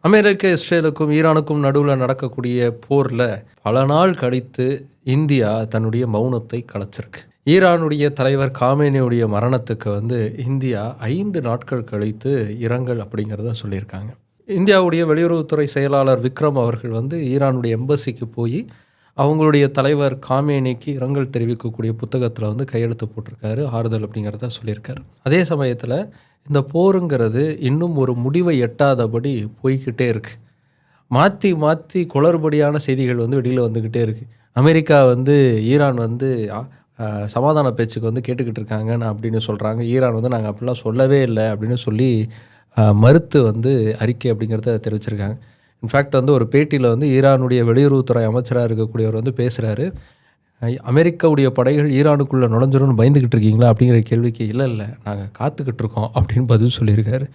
அமெரிக்க இஸ்ரேலுக்கும் ஈரானுக்கும் நடுவில் நடக்கக்கூடிய போரில் பல நாள் கழித்து இந்தியா தன்னுடைய மௌனத்தை கலைச்சிருக்கு. ஈரானுடைய தலைவர் காமேனியுடைய மரணத்துக்கு இந்தியா 5 நாட்கள் கழித்து இரங்கல் அப்படிங்கிறத சொல்லியிருக்காங்க. இந்தியாவுடைய வெளியுறவுத்துறை செயலாளர் விக்ரம் அவர்கள் ஈரானுடைய எம்பசிக்கு போய் அவங்களுடைய தலைவர் காமேனிக்கு இரங்கல் தெரிவிக்கக்கூடிய புத்தகத்தில் கையெழுத்து போட்டிருக்காரு, ஆறுதல் அப்படிங்கிறத சொல்லியிருக்காரு. அதே சமயத்தில் இந்த போருங்கிறது இன்னும் ஒரு முடிவை எட்டாதபடி போய்கிட்டே இருக்குது. மாற்றி மாற்றி குளறுபடியான செய்திகள் வெளியில் வந்துக்கிட்டே இருக்குது. அமெரிக்கா ஈரான் சமாதான பேச்சுக்கு கேட்டுக்கிட்டு இருக்காங்கன்னு அப்படின்னு சொல்கிறாங்க. ஈரான் நாங்கள் அப்படிலாம் சொல்லவே இல்லை அப்படின்னு சொல்லி மறுத்து அறிக்கை அப்படிங்கிறத தெரிவிச்சிருக்காங்க. இன்ஃபேக்ட் ஒரு பேட்டியில் ஈரானுடைய வெளியுறவுத்துறை அமைச்சராக இருக்கக்கூடியவர் பேசுகிறாரு, அமெரிக்காவுடைய படைகள் ஈரானுக்குள்ளே நுழைஞ்சிரும்னு பயந்துக்கிட்டு இருக்கீங்களா அப்படிங்கிற கேள்விக்கு இல்லை நாங்கள் காத்துக்கிட்டு இருக்கோம் அப்படின்னு பதில் சொல்லியிருக்காரு.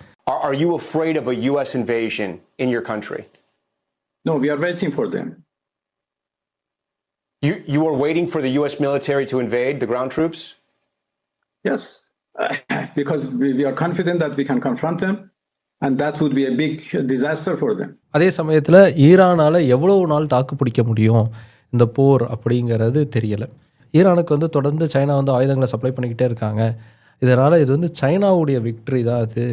Are you afraid of a US invasion in your country? No, we are waiting for them. You are waiting for the US military to invade the ground troops? Yes, because we are confident that we can confront them and that would be a big disaster for them. அதே சமயத்தில் ஈரானால் எவ்வளவு நாள் தாக்கு பிடிக்க முடியும் இந்த போர் அப்படிங்கிறது தெரியலை. ஈரானுக்கு தொடர்ந்து சைனா ஆயுதங்களை சப்ளை பண்ணிக்கிட்டே இருக்காங்க. இதனால் இது சைனாவுடைய விக்ட்ரி தான். அது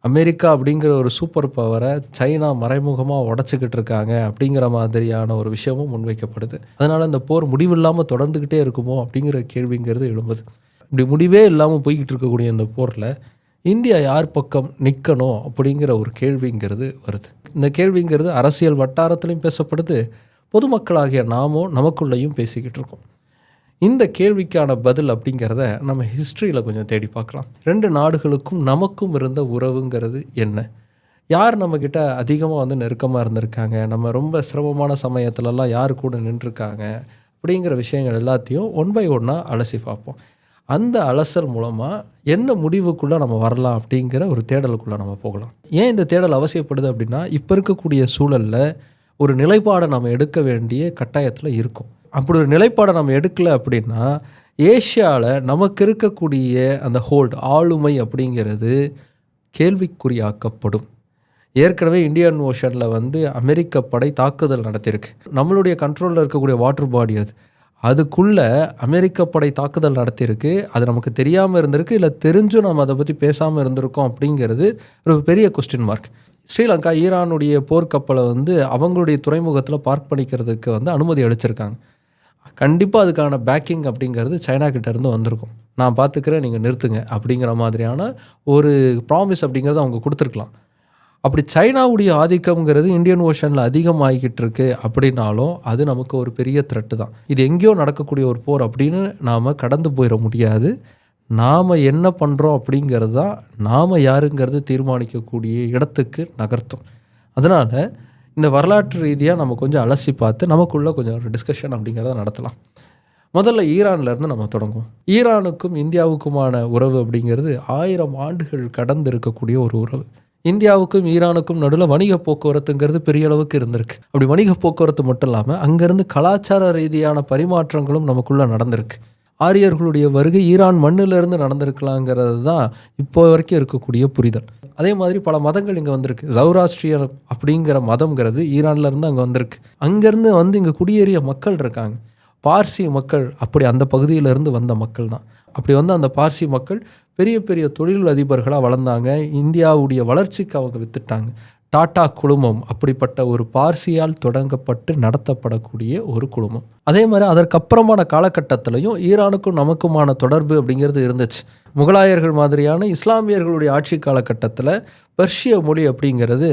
அமெரிக்கா அப்படிங்கிற ஒரு சூப்பர் பவரை சைனா மறைமுகமாக உடச்சிக்கிட்டு இருக்காங்க அப்படிங்கிற மாதிரியான ஒரு விஷயமும் முன்வைக்கப்படுது. அதனால் இந்த போர் முடிவில்லாமல் தொடர்ந்துக்கிட்டே இருக்குமோ அப்படிங்கிற கேள்விங்கிறது எழும்புது. இப்படி முடிவே இல்லாமல் போய்கிட்டு இருக்கக்கூடிய இந்த போரில் இந்தியா யார் பக்கம் நிற்கணும் அப்படிங்கிற ஒரு கேள்விங்கிறது வருது. இந்த கேள்விங்கிறது அரசியல் வட்டாரத்துலையும் பேசப்படுது, பொதுமக்களாகிய நாமும் நமக்குள்ளேயும் பேசிக்கிட்டு இருக்கோம். இந்த கேள்விக்கான பதில் அப்படிங்கிறத நம்ம ஹிஸ்ட்ரியில் கொஞ்சம் தேடி பார்க்கலாம். 2 நாடுகளுக்கும் நமக்கும் இருந்த உறவுங்கிறது என்ன? யார் நம்மக்கிட்ட அதிகமாக நெருக்கமாக இருந்திருக்காங்க? நம்ம ரொம்ப சிரமமான சமயத்துலலாம் யார் கூட நின்றுருக்காங்க? அப்படிங்கிற விஷயங்கள் எல்லாத்தையும் ஒன் பை ஒன்னாக அலசி பார்ப்போம். அந்த அலசல் மூலமாக என்ன முடிவுக்குள்ளே நம்ம வரலாம் அப்படிங்கிற ஒரு தேடலுக்குள்ளே நம்ம போகலாம். ஏன் இந்த தேடல் அவசியப்படுது அப்படின்னா, இப்போ இருக்கக்கூடிய சூழலில் ஒரு நிலைப்பாடை நம்ம எடுக்க வேண்டிய கட்டாயத்தில் இருக்கும். அப்படி ஒரு நிலைப்பாடை நம்ம எடுக்கலை அப்படின்னா ஏஷியாவில் நமக்கு இருக்கக்கூடிய அந்த ஆளுமை அப்படிங்கிறது கேள்விக்குறியாக்கப்படும். ஏற்கனவே இந்தியன் ஓஷனில் அமெரிக்க படை தாக்குதல் நடத்தியிருக்கு. நம்மளுடைய கண்ட்ரோலில் இருக்கக்கூடிய வாட்டர் பாடி அதுக்குள்ளே அமெரிக்க படை தாக்குதல் நடத்தியிருக்கு. அது நமக்கு தெரியாமல் இருந்திருக்கு, இல்லை தெரிஞ்சும் நம்ம அதை பற்றி பேசாமல் இருந்திருக்கோம் அப்படிங்கிறது ஒரு பெரிய கொஸ்டின் மார்க். ஸ்ரீலங்கா ஈரானுடைய போர்க்கப்பலை அவங்களுடைய துறைமுகத்தில் பார்க் பண்ணிக்கிறதுக்கு அனுமதி அளிச்சிருக்காங்க. கண்டிப்பாக அதுக்கான பேக்கிங் அப்படிங்கிறது சைனா கிட்டேருந்து வந்திருக்கும். நான் பார்த்துக்கிறேன், நீங்கள் நிறுத்துங்க அப்படிங்கிற மாதிரியான ஒரு ப்ராமிஸ் அப்படிங்கிறத அவங்க கொடுத்துருக்கலாம். அப்படி சைனாவுடைய ஆதிக்கம்ங்கிறது இந்தியன் ஓஷனில் அதிகமாகிக்கிட்டு இருக்கு அப்படின்னாலும் அது நமக்கு ஒரு பெரிய த்ரெட்டு தான். இது எங்கேயோ நடக்கக்கூடிய ஒரு போர் அப்படின்னு நாம் கடந்து போயிட முடியாது. நாம் என்ன பண்ணுறோம் அப்படிங்கிறது தான் நாம் யாருங்கிறது தீர்மானிக்கக்கூடிய இடத்துக்கு நகர்த்தும். அதனால் இந்த வரலாற்று ரீதியாக நம்ம கொஞ்சம் அலசி பார்த்து நமக்குள்ளே கொஞ்சம் ஒரு டிஸ்கஷன் அப்படிங்கிறத நடத்தலாம். முதல்ல ஈரான்லேருந்து நம்ம தொடங்குவோம். ஈரானுக்கும் இந்தியாவுக்குமான உறவு அப்படிங்கிறது 1000 ஆண்டுகள் கடந்து இருக்கக்கூடிய ஒரு உறவு. இந்தியாவுக்கும் ஈரானுக்கும் நடுவில் வணிக போக்குவரத்துங்கிறது பெரிய அளவுக்கு இருந்திருக்கு. அப்படி வணிக போக்குவரத்து மட்டும் இல்லாமல் அங்கேருந்து கலாச்சார ரீதியான பரிமாற்றங்களும் நமக்குள்ளே நடந்திருக்கு. ஆரியர்களுடைய வருகை ஈரான் மண்ணிலிருந்து நடந்திருக்கலாங்கிறது தான் இப்போ வரைக்கும் இருக்கக்கூடிய புரிதல். அதே மாதிரி பல மதங்கள் இங்கே வந்திருக்கு. ஜௌராஸ்ட்ரியன் அப்படிங்கிற மதம்ங்கிறது ஈரான்லேருந்து அங்கே வந்திருக்கு. அங்கேருந்து இங்கே குடியேறிய மக்கள் இருக்காங்க. பார்சி மக்கள் அப்படி அந்த பகுதியிலேருந்து வந்த மக்கள் தான். அப்படி அந்த பார்சி மக்கள் பெரிய பெரிய தொழில் அதிபர்களாக வளர்ந்தாங்க. இந்தியாவுடைய வளர்ச்சிக்கு அவங்க வித்துட்டாங்க. டாடா குழுமம் அப்படிப்பட்ட ஒரு பார்சியால் தொடங்கப்பட்டு நடத்தப்படக்கூடிய ஒரு குழுமம். அதே மாதிரி அதற்கப்புறமான காலகட்டத்திலையும் ஈரானுக்கும் நமக்குமான தொடர்பு அப்படிங்கிறது இருந்துச்சு. முகலாயர்கள் மாதிரியான இஸ்லாமியர்களுடைய ஆட்சி காலகட்டத்தில் பெர்ஷிய மொழி அப்படிங்கிறது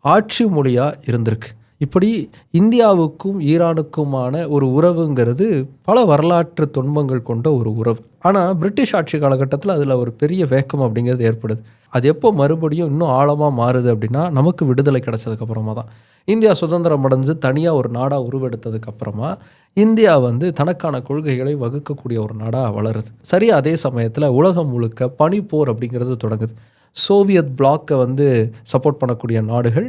ஆட்சி மொழியாக இருந்திருக்கு. இப்படி இந்தியாவுக்கும் ஈரானுக்குமான ஒரு உறவுங்கிறது பல வரலாற்று தொன்மங்கள் கொண்ட ஒரு உறவு. ஆனால் பிரிட்டிஷ் ஆட்சி காலகட்டத்தில் அதில் ஒரு பெரிய வேக்கம் அப்படிங்கிறது ஏற்படுது. அது எப்போ மறுபடியும் இன்னும் ஆழமாக மாறுது அப்படின்னா நமக்கு விடுதலை கிடைச்சதுக்கப்புறமா தான். இந்தியா சுதந்திரம் அடைஞ்சு தனியாக ஒரு நாடாக உருவெடுத்ததுக்கப்புறமா இந்தியா தனக்கான கொள்கைகளை வகுக்கக்கூடிய ஒரு நாடாக வளருது. சரியாக அதே சமயத்தில் உலகம் முழுக்க பனிப்போர் அப்படிங்கிறது தொடங்குது. சோவியத் பிளாக்கை சப்போர்ட் பண்ணக்கூடிய நாடுகள்,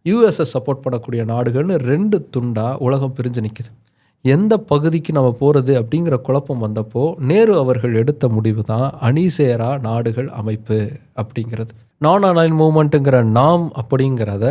யூஎஸ்எஸ் சப்போர்ட் பண்ணக்கூடிய நாடுகள்னு 2 துண்டாக உலகம் பிரிஞ்சு நிற்குது. எந்த பகுதிக்கு நம்ம போகிறது அப்படிங்கிற குழப்பம் வந்தப்போ நேரு அவர்கள் எடுத்த முடிவு தான் அணிசேரா நாடுகள் அமைப்பு அப்படிங்கிறது. நான் அலைன் மூவ்மெண்ட்டுங்கிற நாம் அப்படிங்கிறத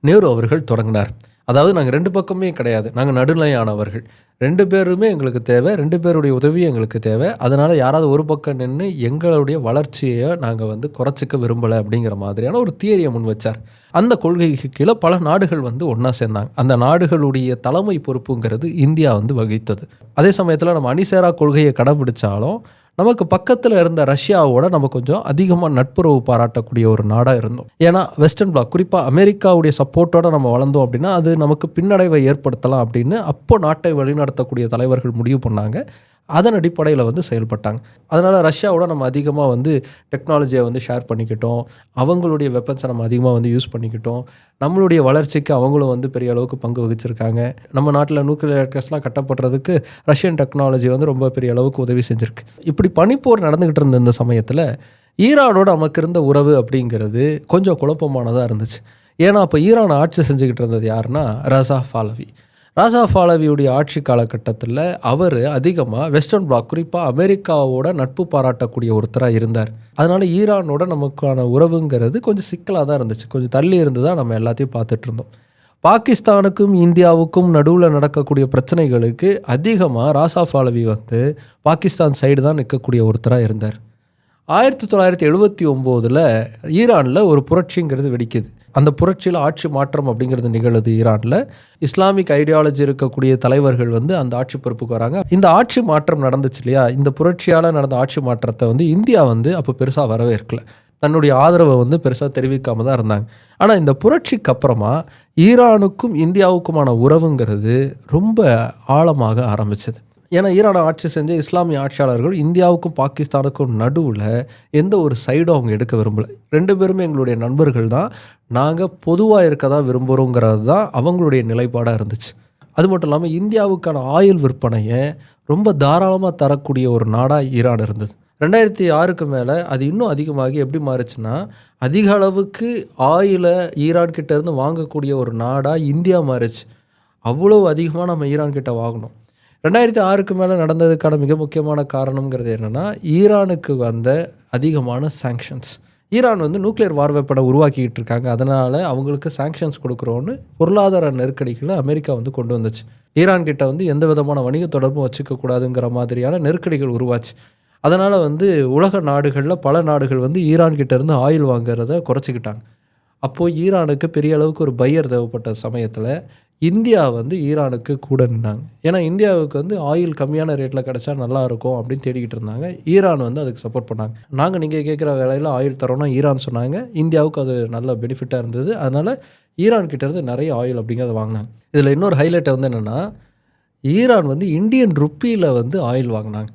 நேரு அவர்கள் தொடங்கினார். அதாவது நாங்கள் 2 பக்கமே கிடையாது, நாங்கள் நடுநிலையானவர்கள், 2 பேருமே எங்களுக்கு தேவை, 2 பேருடைய உதவியும் எங்களுக்கு தேவை, அதனால் யாராவது ஒரு பக்கம் நின்று எங்களுடைய வளர்ச்சியை நாங்கள் வந்து குறைச்சிக்க விரும்பலை அப்படிங்கிற மாதிரியான ஒரு தியரியை முன் வச்சார். அந்த கொள்கைக்கு கீழே பல நாடுகள் வந்து ஒன்றா சேர்ந்தாங்க. அந்த நாடுகளுடைய தலைமை பொறுப்புங்கிறது இந்தியா வந்து வகித்தது. அதே சமயத்தில் நம்ம அணிசேரா கொள்கையை கடைபிடிச்சாலும் நமக்கு பக்கத்தில் இருந்த ரஷ்யாவோட நம்ம கொஞ்சம் அதிகமாக நட்புறவு பாராட்டக்கூடிய ஒரு நாடாக இருந்தோம். ஏன்னா வெஸ்டர்ன் பிளாக், குறிப்பாக அமெரிக்காவுடைய சப்போர்ட்டோடு நம்ம வளர்ந்தோம் அப்படின்னா அது நமக்கு பின்னடைவை ஏற்படுத்தலாம் அப்படின்னு அப்போ நாட்டை வழிநடத்தக்கூடிய தலைவர்கள் முடிவு பண்ணாங்க. அதன் அடிப்படையில் வந்து செயல்பட்டாங்க. அதனால் ரஷ்யாவோட நம்ம அதிகமாக வந்து டெக்னாலஜியை வந்து ஷேர் பண்ணிக்கிட்டோம், அவங்களுடைய வெப்பன்ஸை நம்ம அதிகமாக வந்து யூஸ் பண்ணிக்கிட்டோம், நம்மளுடைய வளர்ச்சிக்கு அவங்களும் வந்து பெரிய அளவுக்கு பங்கு வகிச்சிருக்காங்க. நம்ம நாட்டில் நியூக்ளியர் ரியாக்டர்ஸ்லாம் கட்டப்படுறதுக்கு ரஷ்யன் டெக்னாலஜி வந்து ரொம்ப பெரிய அளவுக்கு உதவி செஞ்சுருக்கு. இப்படி பனிப்போர் நடந்துக்கிட்டு இருந்த இந்த சமயத்தில் ஈரானோட நமக்கு இருந்த உறவு அப்படிங்கிறது கொஞ்சம் குழப்பமானதாக இருந்துச்சு. ஏன்னா அப்போ ஈரானை ஆட்சி செஞ்சுக்கிட்டு இருந்தது யாருன்னா ரஸா பாலவி. ராசா பாலவியுடைய ஆட்சி காலகட்டத்தில் அவர் அதிகமாக வெஸ்டர்ன் பிளாக், குறிப்பாக அமெரிக்காவோட நட்பு பாராட்டக்கூடிய ஒருத்தராக இருந்தார். அதனால் ஈரானோட நமக்கான உறவுங்கிறது கொஞ்சம் சிக்கலாக தான் இருந்துச்சு. கொஞ்சம் தள்ளி இருந்து தான் நம்ம எல்லாத்தையும் பார்த்துட்டு இருந்தோம். பாகிஸ்தானுக்கும் இந்தியாவுக்கும் நடுவில் நடக்கக்கூடிய பிரச்சனைகளுக்கு அதிகமாக ராசா பாலவி வந்து பாகிஸ்தான் சைடு தான் நிற்கக்கூடிய ஒருத்தராக இருந்தார். 1979 ஈரானில் ஒரு புரட்சிங்கிறது வெடிக்குது. அந்த புரட்சியில் ஆட்சி மாற்றம் அப்படிங்கிறது நிகழுது. ஈரானில் இஸ்லாமிக் ஐடியாலஜி இருக்கக்கூடிய தலைவர்கள் வந்து அந்த ஆட்சி பொறுப்புக்கு வராங்க. இந்த ஆட்சி மாற்றம் நடந்துச்சு இல்லையா, இந்த புரட்சியால் நடந்த ஆட்சி மாற்றத்தை வந்து இந்தியா வந்து அப்போ பெருசாக வரவேற்கல, தன்னுடைய ஆதரவை வந்து பெருசாக தெரிவிக்காமல் தான் இருந்தாங்க. ஆனால் இந்த புரட்சிக்கு அப்புறமா ஈரானுக்கும் இந்தியாவுக்குமான உறவுங்கிறது ரொம்ப ஆழமாக ஆரம்பிச்சது. ஏன்னா ஈரானை ஆட்சி செஞ்ச இஸ்லாமிய ஆட்சியாளர்கள் இந்தியாவுக்கும் பாகிஸ்தானுக்கும் நடுவில் எந்த ஒரு சைடும் அவங்க எடுக்க விரும்பலை. 2 பேருமே எங்களுடைய நண்பர்கள் தான், நாங்கள் பொதுவாக இருக்க தான் விரும்புகிறோங்கிறது தான் அவங்களுடைய நிலைப்பாடாக இருந்துச்சு. அது மட்டும் இல்லாமல் இந்தியாவுக்கான ஆயில் விற்பனையை ரொம்ப தாராளமாக தரக்கூடிய ஒரு நாடாக ஈரான் இருந்தது. 2006க்கு மேலே அது இன்னும் அதிகமாகி எப்படி மாறுச்சுன்னா, அதிக அளவுக்கு ஆயிலை ஈரான் கிட்டேருந்து வாங்கக்கூடிய ஒரு நாடாக இந்தியா மாறுச்சு. அவ்வளோ அதிகமாக நம்ம ஈரான் கிட்ட வாங்கினோம். 2006க்கு மேலே நடந்ததுக்கான மிக முக்கியமான காரணங்கிறது என்னென்னா, ஈரானுக்கு வந்த அதிகமான சாங்ஷன்ஸ். ஈரான் வந்து நியூக்ளியர் வார் வெப்பனை உருவாக்கிக்கிட்டு இருக்காங்க, அதனால் அவங்களுக்கு சாங்ஷன்ஸ் கொடுக்குறோன்னு பொருளாதார நெருக்கடிகளை அமெரிக்கா வந்து கொண்டு வந்துச்சு. ஈரான் கிட்ட வந்து எந்த விதமான வணிக தொடர்பும் வச்சுக்கக்கூடாதுங்கிற மாதிரியான நெருக்கடிகள் உருவாச்சு. அதனால் வந்து உலக நாடுகளில் பல நாடுகள் வந்து ஈரான் கிட்டேருந்து ஆயில் வாங்குறத குறைச்சிக்கிட்டாங்க. அப்போது ஈரானுக்கு பெரிய அளவுக்கு ஒரு பையர் தேவைப்பட்ட சமயத்தில் இந்தியா வந்து ஈரானுக்கு கூட நின்னாங்க. ஏன்னா இந்தியாவுக்கு வந்து ஆயில் கம்மியான ரேட்டில் கிடச்சா நல்லாயிருக்கும் அப்படின்னு தேடிக்கிட்டு இருந்தாங்க. ஈரான் வந்து அதுக்கு சப்போர்ட் பண்ணாங்க. நாங்கள் நீங்கள் கேட்குற வேலையில் ஆயில் தரோன்னா ஈரான் சொன்னாங்க. இந்தியாவுக்கு அது நல்ல பெனிஃபிட்டாக இருந்தது. அதனால் ஈரான் கிட்டேருந்து நிறைய ஆயில் அப்படிங்கிறத வாங்கினாங்க. இதில் இன்னொரு ஹைலைட்டை வந்து என்னென்னா, ஈரான் வந்து இந்தியன் ருப்பியில் வந்து ஆயில் வாங்கினாங்க.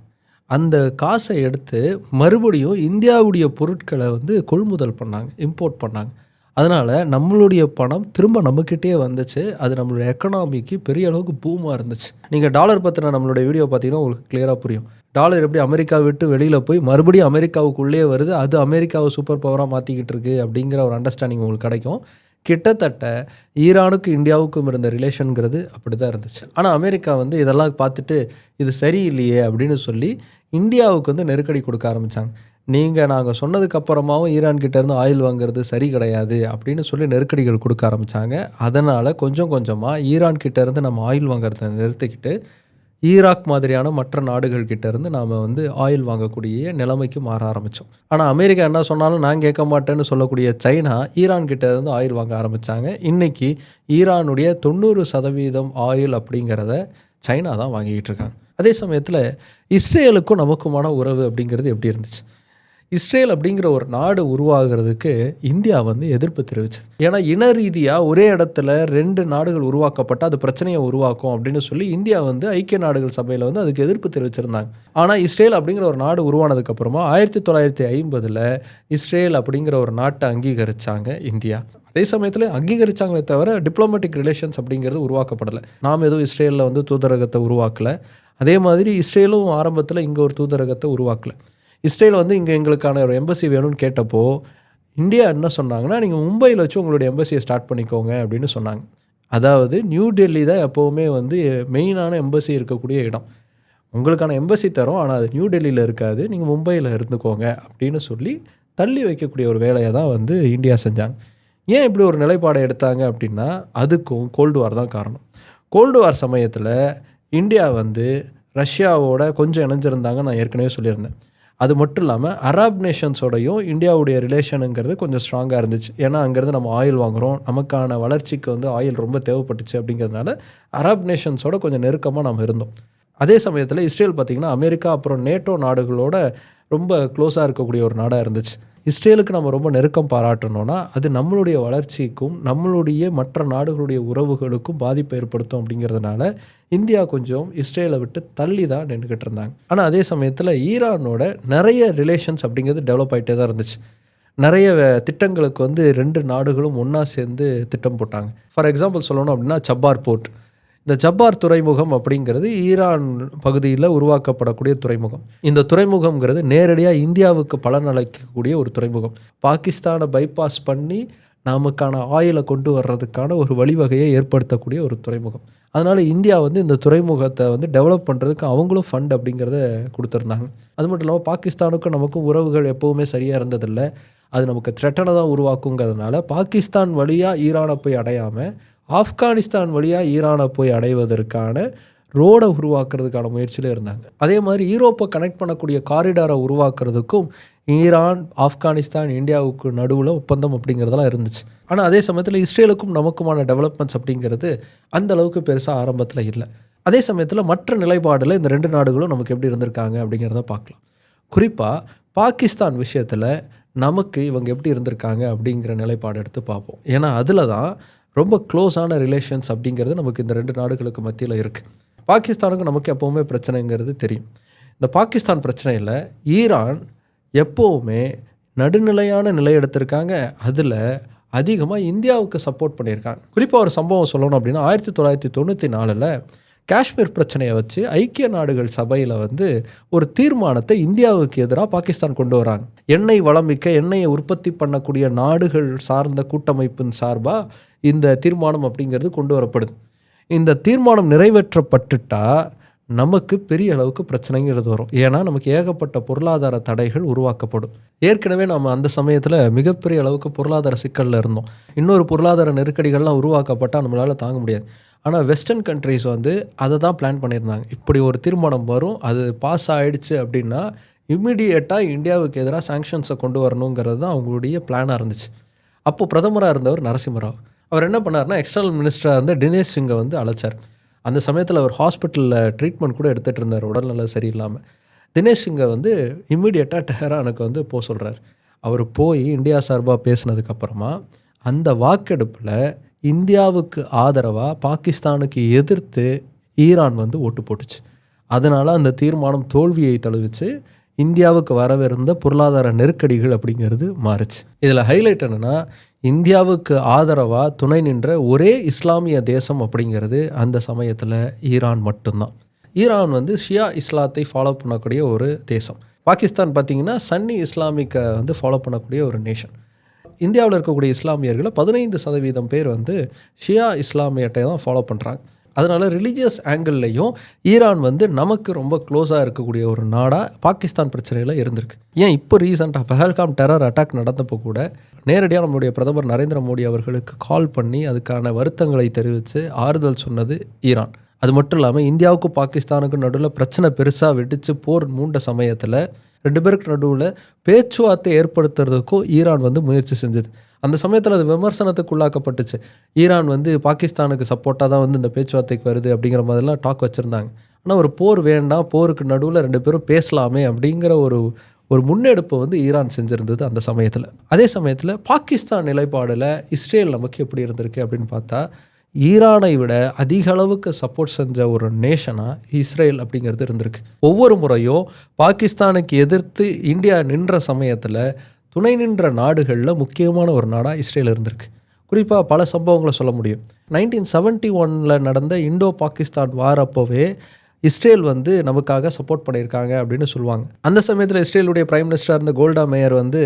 அந்த காசை எடுத்து மறுபடியும் இந்தியாவுடைய பொருட்களை வந்து கொள்முதல் பண்ணாங்க, இம்போர்ட் பண்ணாங்க. அதனால் நம்மளுடைய பணம் திரும்ப நம்மக்கிட்டே வந்துச்சு. அது நம்மளுடைய எக்கனாமிக்கு பெரிய அளவுக்கு பூமாக இருந்துச்சு. நீங்கள் டாலர் பற்றின நம்மளுடைய வீடியோ பார்த்தீங்கன்னா உங்களுக்கு கிளியராக புரியும். டாலர் எப்படி அமெரிக்காவை விட்டு வெளியில் போய் மறுபடியும் அமெரிக்காவுக்குள்ளே வருது, அது அமெரிக்காவை சூப்பர் பவராக மாற்றிக்கிட்டு இருக்குது அப்படிங்கிற ஒரு அண்டர்ஸ்டாண்டிங் உங்களுக்கு கிடைக்கும். கிட்டத்தட்ட ஈரானுக்கும் இந்தியாவுக்கும் இருந்த ரிலேஷனுங்கிறது அப்படி தான் இருந்துச்சு. ஆனால் அமெரிக்கா வந்து இதெல்லாம் பார்த்துட்டு இது சரியில்லையே அப்படின்னு சொல்லி இந்தியாவுக்கு வந்து நெருக்கடி கொடுக்க ஆரம்பித்தாங்க. நாங்கள் சொன்னதுக்கப்புறமாவும் ஈரான்கிட்டேருந்து ஆயில் வாங்குறது சரி கிடையாது அப்படின்னு சொல்லி நெருக்கடிகள் கொடுக்க ஆரம்பித்தாங்க. அதனால் கொஞ்சம் கொஞ்சமாக ஈரான்கிட்டேருந்து நம்ம ஆயில் வாங்குறத நிறுத்திக்கிட்டு ஈராக் மாதிரியான மற்ற நாடுகள்கிட்டேருந்து நாம் வந்து ஆயில் வாங்கக்கூடிய நிலைமைக்கு மாற ஆரம்பித்தோம். ஆனால் அமெரிக்கா என்ன சொன்னாலும் நான் கேட்க மாட்டேன்னு சொல்லக்கூடிய சைனா ஈரான்கிட்டேருந்து ஆயில் வாங்க ஆரம்பித்தாங்க. இன்றைக்கி ஈரானுடைய 90% ஆயில் அப்படிங்கிறத சைனா தான் வாங்கிக்கிட்டு இருக்காங்க. அதே சமயத்தில் இஸ்ரேலுக்கும் நமக்குமான உறவு அப்படிங்கிறது எப்படி இருந்துச்சு? இஸ்ரேல் அப்படிங்கிற ஒரு நாடு உருவாகிறதுக்கு இந்தியா வந்து எதிர்ப்பு தெரிவிச்சது. ஏன்னா இன ரீதியாக ஒரே இடத்துல 2 நாடுகள் உருவாக்கப்பட்டால் அது பிரச்சனையை உருவாக்கும் அப்படின்னு சொல்லி இந்தியா வந்து ஐக்கிய நாடுகள் சபையில் வந்து அதுக்கு எதிர்ப்பு தெரிவிச்சிருந்தாங்க. ஆனால் இஸ்ரேல் அப்படிங்கிற ஒரு நாடு உருவானதுக்கப்புறமா 1950 இஸ்ரேல் அப்படிங்கிற ஒரு நாட்டை அங்கீகரித்தாங்க இந்தியா. அதே சமயத்தில் அங்கீகரித்தாங்களே தவிர டிப்ளமேட்டிக் ரிலேஷன்ஸ் அப்படிங்கிறது உருவாக்கப்படலை. நாம் எதுவும் இஸ்ரேலில் வந்து தூதரகத்தை உருவாக்கலை. அதே மாதிரி இஸ்ரேலும் ஆரம்பத்தில் இங்கே ஒரு தூதரகத்தை உருவாக்கலை. இஸ்ரேல் வந்து இங்கே எங்களுக்கான ஒரு எம்பசி வேணும்னு கேட்டப்போ இந்தியா என்ன சொன்னாங்கன்னா, நீங்கள் மும்பையில் வச்சு உங்களுடைய எம்பசியை ஸ்டார்ட் பண்ணிக்கோங்க அப்படின்னு சொன்னாங்க. அதாவது நியூ டெல்லி தான் எப்போவுமே வந்து மெயினான எம்பசி இருக்கக்கூடிய இடம். உங்களுக்கான எம்பசி தரோம், ஆனால் அது நியூ டெல்லியில் இருக்காது, நீங்கள் மும்பையில் இருந்துக்கோங்க அப்படின்னு சொல்லி தள்ளி வைக்கக்கூடிய ஒரு வேலையை தான் வந்து இந்தியா செஞ்சாங்க. ஏன் இப்படி ஒரு நிலைப்பாடை எடுத்தாங்க அப்படின்னா அதுக்கும் கோல்டு வார் தான் காரணம். கோல்டு வார் சமயத்தில் இந்தியா வந்து ரஷ்யாவோட கொஞ்சம் இணைஞ்சிருந்தாங்க, நான் ஏற்கனவே சொல்லியிருந்தேன். அது மட்டும் இல்லாமல் அரப் நேஷன்ஸோடையும் இந்தியாவுடைய ரிலேஷனுங்கிறது கொஞ்சம் ஸ்ட்ராங்காக இருந்துச்சு. ஏன்னா அங்கேருந்து நம்ம ஆயில் வாங்குகிறோம், நமக்கான வளர்ச்சிக்கு வந்து ஆயில் ரொம்ப தேவைப்பட்டுச்சு. அப்படிங்கிறதுனால அரப் நேஷன்ஸோட கொஞ்சம் நெருக்கமாக நம்ம இருந்தோம். அதே சமயத்தில் இஸ்ரேல் பார்த்திங்கன்னா அமெரிக்கா அப்புறம் நேட்டோ நாடுகளோட ரொம்ப க்ளோஸாக இருக்கக்கூடிய ஒரு நாடாக இருந்துச்சு. இஸ்ரேலுக்கு நம்ம ரொம்ப நெருக்கம் பாராட்டணும்னா அது நம்மளுடைய வளர்ச்சிக்கும் நம்மளுடைய மற்ற நாடுகளுடைய உறவுகளுக்கும் பாதிப்பை ஏற்படுத்தும். அப்படிங்கிறதுனால இந்தியா கொஞ்சம் இஸ்ரேலை விட்டு தள்ளி தான் நின்றுக்கிட்டு இருந்தாங்க. ஆனால் அதே சமயத்தில் ஈரானோட நிறைய ரிலேஷன்ஸ் அப்படிங்கிறது டெவலப் ஆகிட்டே தான் இருந்துச்சு. நிறைய திட்டங்களுக்கு வந்து 2 நாடுகளும் ஒன்றா சேர்ந்து திட்டம் போட்டாங்க. ஃபார் எக்ஸாம்பிள் சொல்லணும் அப்படின்னா சப்பார் போர்ட். இந்த ஜப்பார் துறைமுகம் அப்படிங்கிறது ஈரான் பகுதியில் உருவாக்கப்படக்கூடிய துறைமுகம். இந்த துறைமுகம்ங்கிறது நேரடியாக இந்தியாவுக்கு பலன் அளிக்கக்கூடிய ஒரு துறைமுகம். பாகிஸ்தானை பைபாஸ் பண்ணி நமக்கான ஆயிலை கொண்டு வர்றதுக்கான ஒரு வழிவகையை ஏற்படுத்தக்கூடிய ஒரு துறைமுகம். அதனால் இந்தியா வந்து இந்த துறைமுகத்தை வந்து டெவலப் பண்ணுறதுக்கு அவங்களும் ஃபண்ட் அப்படிங்கிறத கொடுத்துருந்தாங்க. அது மட்டும் இல்லாமல் பாகிஸ்தானுக்கும் நமக்கும் உறவுகள் எப்போவுமே சரியாக இருந்ததில்லை. அது நமக்கு த்ரெட்டனை தான் உருவாக்குங்கிறதுனால பாகிஸ்தான் வழியாக ஈரானை போய் அடையாமல் ஆப்கானிஸ்தான் வழியாக ஈரானை போய் அடைவதற்கான ரோடை உருவாக்குறதுக்கான முயற்சியில் இருந்தாங்க. அதே மாதிரி யூரோப்பை கனெக்ட் பண்ணக்கூடிய காரிடாரை உருவாக்குறதுக்கும் ஈரான், ஆப்கானிஸ்தான், இந்தியாவுக்கு நடுவில் ஒப்பந்தம் அப்படிங்கிறதெல்லாம் இருந்துச்சு. ஆனால் அதே சமயத்தில் இஸ்ரேலுக்கும் நமக்குமான டெவலப்மெண்ட்ஸ் அப்படிங்கிறது அந்த அளவுக்கு பெருசாக ஆரம்பத்தில் இல்லை. அதே சமயத்தில் மற்ற நிலைப்பாடில் இந்த 2 நாடுகளும் நமக்கு எப்படி இருந்திருக்காங்க அப்படிங்கிறத பார்க்கலாம். குறிப்பாக பாகிஸ்தான் விஷயத்தில் நமக்கு இவங்க எப்படி இருந்திருக்காங்க அப்படிங்கிற நிலைப்பாடு எடுத்து பார்ப்போம். ஏன்னா அதில் தான் ரொம்ப க்ளோஸான ரிலேஷன்ஸ் அப்படிங்கிறது நமக்கு இந்த 2 நாடுகளுக்கு மத்தியில் இருக்குது. பாகிஸ்தானுக்கு நமக்கு எப்போவுமே பிரச்சனைங்கிறது தெரியும். இந்த பாகிஸ்தான் பிரச்சனையில் ஈரான் எப்போவுமே நடுநிலையான நிலை எடுத்திருக்காங்க. அதில் அதிகமாக இந்தியாவுக்கு சப்போர்ட் பண்ணியிருக்காங்க. குறிப்பாக ஒரு சம்பவம் சொல்லணும் அப்படின்னா 1994 காஷ்மீர் பிரச்சனையை வச்சு ஐக்கிய நாடுகள் சபையில் வந்து ஒரு தீர்மானத்தை இந்தியாவுக்கு எதிராக பாகிஸ்தான் கொண்டு வராங்க. எண்ணெய் வளமிக்க எண்ணெயை உற்பத்தி பண்ணக்கூடிய நாடுகள் சார்ந்த கூட்டமைப்பின் சார்பாக இந்த தீர்மானம் அப்படிங்கிறது கொண்டு வரப்படுது. இந்த தீர்மானம் நிறைவேற்றப்பட்டுட்டா நமக்கு பெரிய அளவுக்கு பிரச்சனைங்கிறது வரும். ஏன்னா நமக்கு ஏகப்பட்ட பொருளாதார தடைகள் உருவாக்கப்படும். ஏற்கனவே நம்ம அந்த சமயத்தில் மிகப்பெரிய அளவுக்கு பொருளாதார சிக்கலில் இருந்தோம். இன்னொரு பொருளாதார நெருக்கடிகள்லாம் உருவாக்கப்பட்டால் நம்மளால் தாங்க முடியாது. ஆனால் வெஸ்டர்ன் கண்ட்ரிஸ் வந்து அதை தான் பிளான் பண்ணியிருந்தாங்க. இப்படி ஒரு தீர்மானம் வரும், அது பாஸ் ஆகிடுச்சு அப்படின்னா இம்மிடியேட்டாக இந்தியாவுக்கு எதிராக சாங்ஷன்ஸை கொண்டு வரணுங்கிறது தான் அவங்களுடைய பிளானாக இருந்துச்சு. அப்போது பிரதமராக இருந்தவர் நரசிம்மராவ். அவர் என்ன பண்ணார்னா எக்ஸ்டர்னல் மினிஸ்டராக இருந்த தினேஷ் சிங்கை வந்து அழைச்சார். அந்த சமயத்தில் அவர் ஹாஸ்பிட்டலில் ட்ரீட்மெண்ட் கூட எடுத்துகிட்டு இருந்தார், உடல்நல சரியில்லாமல். தினேஷ் சிங்கை வந்து இம்மிடியேட்டாக டெஹரானுக்கு வந்து போக சொல்கிறார். அவர் போய் இந்தியா சார்பாக பேசினதுக்கப்புறமா அந்த வாக்கெடுப்பில் இந்தியாவுக்கு ஆதரவாக பாகிஸ்தானுக்கு எதிர்த்து ஈரான் வந்து ஓட்டு போட்டுச்சு. அதனால் அந்த தீர்மானம் தோல்வியை தழுவிச்சு. இந்தியாவுக்கு வரவிருந்த பொருளாதார நெருக்கடிகள் அப்படிங்கிறது மாறுச்சு. இதில் ஹைலைட் என்னென்னா இந்தியாவுக்கு ஆதரவாக துணை நின்ற ஒரே இஸ்லாமிய தேசம் அப்படிங்கிறது அந்த சமயத்தில் ஈரான் மட்டும்தான். ஈரான் வந்து ஷியா இஸ்லாத்தை ஃபாலோ பண்ணக்கூடிய ஒரு தேசம். பாகிஸ்தான் பார்த்திங்கன்னா சன்னி இஸ்லாமிக்கை வந்து ஃபாலோ பண்ணக்கூடிய ஒரு நேஷன். இந்தியாவில் இருக்கக்கூடிய இஸ்லாமியர்களை 15% பேர் வந்து ஷியா இஸ்லாமியட்டை தான் ஃபாலோ பண்ணுறாங்க. அதனால் ரிலீஜியஸ் ஆங்கிள்லையும் ஈரான் வந்து நமக்கு ரொம்ப க்ளோஸாக இருக்கக்கூடிய ஒரு நாடாக பாகிஸ்தான் பிரச்சனையில் இருந்திருக்கு. ஏன் இப்போ ரீசெண்டாக பஹல்காம் டெரர் அட்டாக் நடந்தப்போ கூட நேரடியாக நம்மளுடைய பிரதமர் நரேந்திர மோடி அவர்களுக்கு கால் பண்ணி அதுக்கான வருத்தங்களை தெரிவித்து ஆறுதல் சொன்னது ஈரான். அது மட்டும் இல்லாமல் இந்தியாவுக்கும் பாகிஸ்தானுக்கும் நடுவில் பிரச்சனை பெருசாக வெடித்து போர் மூண்ட சமயத்தில் 2 பேருக்கு நடுவில் பேச்சுவார்த்தை ஏற்படுத்துறதுக்கும் ஈரான் வந்து முயற்சி செஞ்சது. அந்த சமயத்தில் அது விமர்சனத்துக்கு உள்ளாக்கப்பட்டுச்சு. ஈரான் வந்து பாகிஸ்தானுக்கு சப்போர்ட்டாக தான் வந்து இந்த பேச்சுவார்த்தைக்கு வருது அப்படிங்கிற மாதிரிலாம் டாக் வச்சுருந்தாங்க. ஆனால் ஒரு போர் வேண்டாம், போருக்கு நடுவில் 2 பேரும் பேசலாமே அப்படிங்கிற ஒரு முன்னெடுப்பை வந்து ஈரான் செஞ்சுருந்தது அந்த சமயத்தில். அதே சமயத்தில் பாகிஸ்தான் நிலைப்பாடில் இஸ்ரேல் நமக்கு எப்படி இருந்திருக்கு அப்படின்னு பார்த்தா ஈரானை விட அதிக அளவுக்கு சப்போர்ட் செஞ்ச ஒரு நேஷனாக இஸ்ரேல் அப்படிங்கிறது இருந்திருக்கு. ஒவ்வொரு முறையும் பாகிஸ்தானுக்கு எதிர்த்து இந்தியா நின்ற சமயத்தில் துணை நின்ற நாடுகளில் முக்கியமான ஒரு நாடாக இஸ்ரேல் இருந்திருக்கு. குறிப்பாக பல சம்பவங்களை சொல்ல முடியும். 1971 நடந்த இண்டோ பாகிஸ்தான் வார் அப்போவே இஸ்ரேல் வந்து நமக்காக சப்போர்ட் பண்ணியிருக்காங்க அப்படின்னு சொல்லுவாங்க. அந்த சமயத்தில் இஸ்ரேலுடைய பிரைம் மினிஸ்டராக இருந்த கோல்டா மேயர் வந்து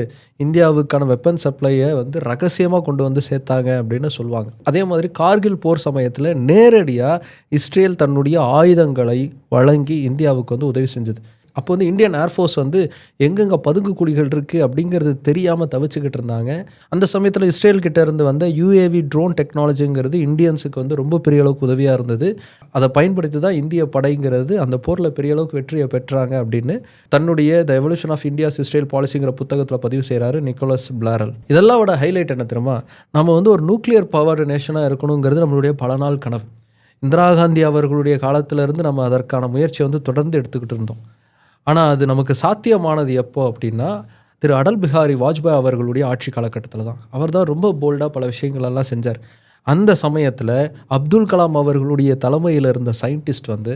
இந்தியாவுக்கான வெப்பன் சப்ளையை வந்து ரகசியமாக கொண்டு வந்து சேர்த்தாங்க அப்படின்னு சொல்லுவாங்க. அதே மாதிரி கார்கில் போர் சமயத்தில் நேரடியாக இஸ்ரேல் தன்னுடைய ஆயுதங்களை வழங்கி இந்தியாவுக்கு வந்து உதவி செஞ்சது. அப்போ வந்து இந்தியன் ஏர்ஃபோர்ஸ் வந்து எங்கெங்கே பதுங்கு குழிகள் இருக்குது அப்படிங்கிறது தெரியாமல் தவிச்சுக்கிட்டு இருந்தாங்க. அந்த சமயத்தில் இஸ்ரேல் கிட்ட இருந்து வந்த UAV ட்ரோன் டெக்னாலஜிங்கிறது இந்தியன்ஸுக்கு வந்து ரொம்ப பெரிய அளவுக்கு உதவியாக இருந்தது. அதை பயன்படுத்தி தான் இந்திய படைங்கிறது அந்த போரில் பெரிய அளவுக்கு வெற்றியை பெற்றாங்க அப்படின்னு தன்னுடைய the evolution of India's Israel பாலிசிங்கிற புத்தகத்தில் பதிவு செய்கிறாரு நிக்கோலஸ் பிளாரல். இதெல்லாம் விட ஹைலைட் என்ன தெரியுமா, நம்ம வந்து ஒரு நியூக்ளியர் பவர் நேஷனாக இருக்கணுங்கிறது நம்மளுடைய பல நாள் கனவு. இந்திரா காந்தி அவர்களுடைய காலத்திலேருந்து நம்ம அதற்கான முயற்சியை வந்து தொடர்ந்து எடுத்துக்கிட்டு இருந்தோம். ஆனால் அது நமக்கு சாத்தியமானது எப்போ அப்படின்னா, திரு அடல் பிஹாரி வாஜ்பாய் அவர்களுடைய ஆட்சி காலகட்டத்தில் தான். அவர் தான் ரொம்ப போல்டாக பல விஷயங்களெல்லாம் செஞ்சார். அந்த சமயத்தில் அப்துல் கலாம் அவர்களுடைய தலைமையில் இருந்த சயின்டிஸ்ட் வந்து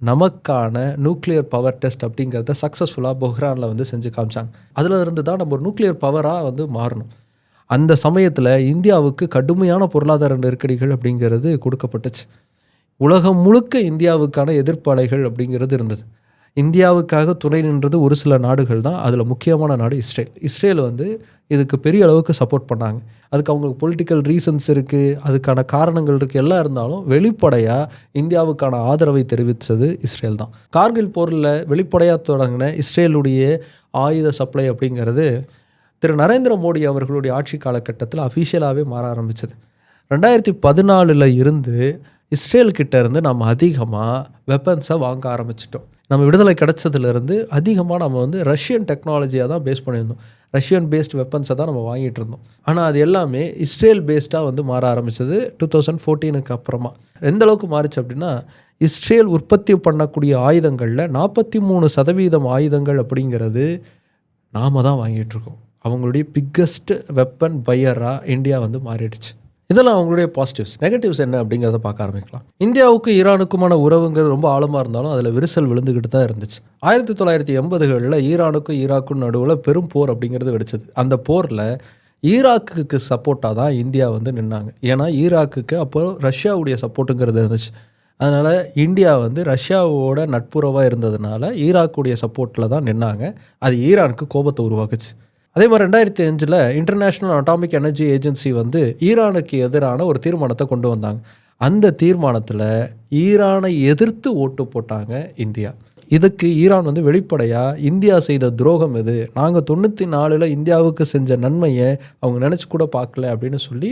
நமக்கான நியூக்ளியர் பவர் டெஸ்ட் அப்படிங்கிறத சக்ஸஸ்ஃபுல்லாக பொஹ்ரானில் வந்து செஞ்சு காமிச்சாங்க. அதில் இருந்து தான் நம்ம ஒரு நியூக்ளியர் பவராக வந்து மாறணும். அந்த சமயத்தில் இந்தியாவுக்கு கடுமையான பொருளாதார நெருக்கடிகள் அப்படிங்கிறது கொடுக்கப்பட்டுச்சு. உலகம் முழுக்க இந்தியாவுக்கான எதிர்ப்பலைகள் அப்படிங்கிறது இருந்தது. இந்தியாவுக்காக துணை நின்றது ஒரு சில நாடுகள் தான். அதில் முக்கியமான நாடு இஸ்ரேல். இஸ்ரேல் வந்து இதுக்கு பெரிய அளவுக்கு சப்போர்ட் பண்ணாங்க. அதுக்கு அவங்களுக்கு பொலிட்டிக்கல் ரீசன்ஸ் இருக்குது, அதுக்கான காரணங்கள் இருக்குது, எல்லாம் இருந்தாலும் வெளிப்படையாக இந்தியாவுக்கான ஆதரவை தெரிவித்தது இஸ்ரேல் தான். கார்கில் போரில் வெளிப்படையாக தொடங்கின இஸ்ரேலுடைய ஆயுத சப்ளை அப்படிங்கிறது திரு நரேந்திர மோடி அவர்களுடைய ஆட்சி காலகட்டத்தில் அஃபீஷியலாகவே மாற ஆரம்பித்தது. 2014 இருந்து இஸ்ரேல் கிட்ட இருந்து நம்ம அதிகமாக வெப்பன்ஸை வாங்க ஆரம்பிச்சிட்டோம். நம்ம விடுதலை கிடைச்சதுலேருந்து அதிகமாக நம்ம வந்து ரஷ்யன் டெக்னாலஜியாக தான் பேஸ் பண்ணியிருந்தோம். ரஷ்யன் பேஸ்டு வெப்பன்ஸை தான் நம்ம வாங்கிட்டு இருந்தோம். ஆனால் அது எல்லாமே இஸ்ரேல் பேஸ்டாக வந்து மாற ஆரம்பித்தது 2014 அப்புறமா. எந்த அளவுக்கு மாறிச்சு அப்படின்னா, இஸ்ரேல் உற்பத்தி பண்ணக்கூடிய ஆயுதங்களில் 43% ஆயுதங்கள் அப்படிங்கிறது நாம் தான் வாங்கிட்டுருக்கோம். அவங்களுடைய பிக்கஸ்ட் வெப்பன் பையராக இந்தியா வந்து மாறிடுச்சு. இதெல்லாம் அவங்களுடைய பாசிட்டிவ்ஸ். நெகட்டிவ்ஸ் என்ன அப்படிங்கிறத பார்க்க ஆரம்பிக்கலாம். இந்தியாவுக்கு ஈரானுக்குமான உறவுங்கிறது ரொம்ப ஆழமாக இருந்தாலும் அதில் விரிசல் விழுந்துக்கிட்டு தான் இருந்துச்சு. 1980களில் ஈரானுக்கும் ஈராக்கும் நடுவில் பெரும் போர் அப்படிங்கிறது வெடிச்சது. அந்த போரில் ஈராக்குக்கு சப்போர்ட்டாக தான் இந்தியா வந்து நின்னாங்க. ஏன்னா ஈராக்குக்கு அப்போ ரஷ்யாவுடைய சப்போர்ட்டுங்கிறது இருந்துச்சு. அதனால் இந்தியா வந்து ரஷ்யாவோட நட்புறவாக இருந்ததுனால ஈராக்குடைய சப்போர்ட்டில் தான் நின்னாங்க. அது ஈரானுக்கு கோபத்தை உருவாக்குச்சு. அதே மாதிரி 2005 இன்டர்நேஷ்னல் அட்டாமிக் எனர்ஜி ஏஜென்சி வந்து ஈரானுக்கு எதிரான ஒரு தீர்மானத்தை கொண்டு வந்தாங்க. அந்த தீர்மானத்தில் ஈரானை எதிர்த்து ஓட்டு போட்டாங்க இந்தியா. இதுக்கு ஈரான் வந்து வெளிப்படையாக இந்தியா செய்த துரோகம் இது, நாங்கள் 94 இந்தியாவுக்கு செஞ்ச நன்மையை அவங்க நினச்சி கூட பார்க்கல அப்படின்னு சொல்லி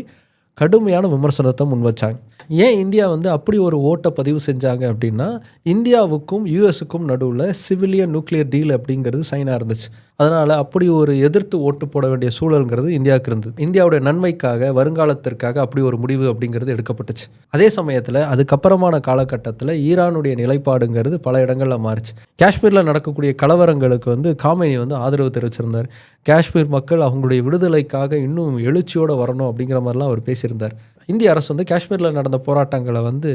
கடுமையான விமர்சனத்தை முன் வச்சாங்க. ஏன் இந்தியா வந்து அப்படி ஒரு ஓட்டை பதிவு செஞ்சாங்க அப்படின்னா, இந்தியாவுக்கும் யூஎஸுக்கும் நடுவில் சிவிலியன் நியூக்ளியர் டீல் அப்படிங்கிறது சைனாக இருந்துச்சு. அதனால் அப்படி ஒரு எதிர்த்து ஓட்டு போட வேண்டிய சூழல்ங்கிறது இந்தியாவுக்கு இருந்தது. இந்தியாவுடைய நன்மைக்காக வருங்காலத்திற்காக அப்படி ஒரு முடிவு அப்படிங்கிறது எடுக்கப்பட்டுச்சு. அதே சமயத்தில் அதுக்கப்புறமான காலகட்டத்தில் ஈரானுடைய நிலைப்பாடுங்கிறது பல இடங்களில் மாறிச்சு. காஷ்மீரில் நடக்கக்கூடிய கலவரங்களுக்கு வந்து காமெனி வந்து ஆதரவு தெரிவிச்சிருந்தார். காஷ்மீர் மக்கள் அவங்களுடைய விடுதலைக்காக இன்னும் எழுச்சியோடு வரணும் அப்படிங்கிற மாதிரிலாம் அவர் பேசியிருந்தார். இந்திய அரசு வந்து காஷ்மீரில் நடந்த போராட்டங்களை வந்து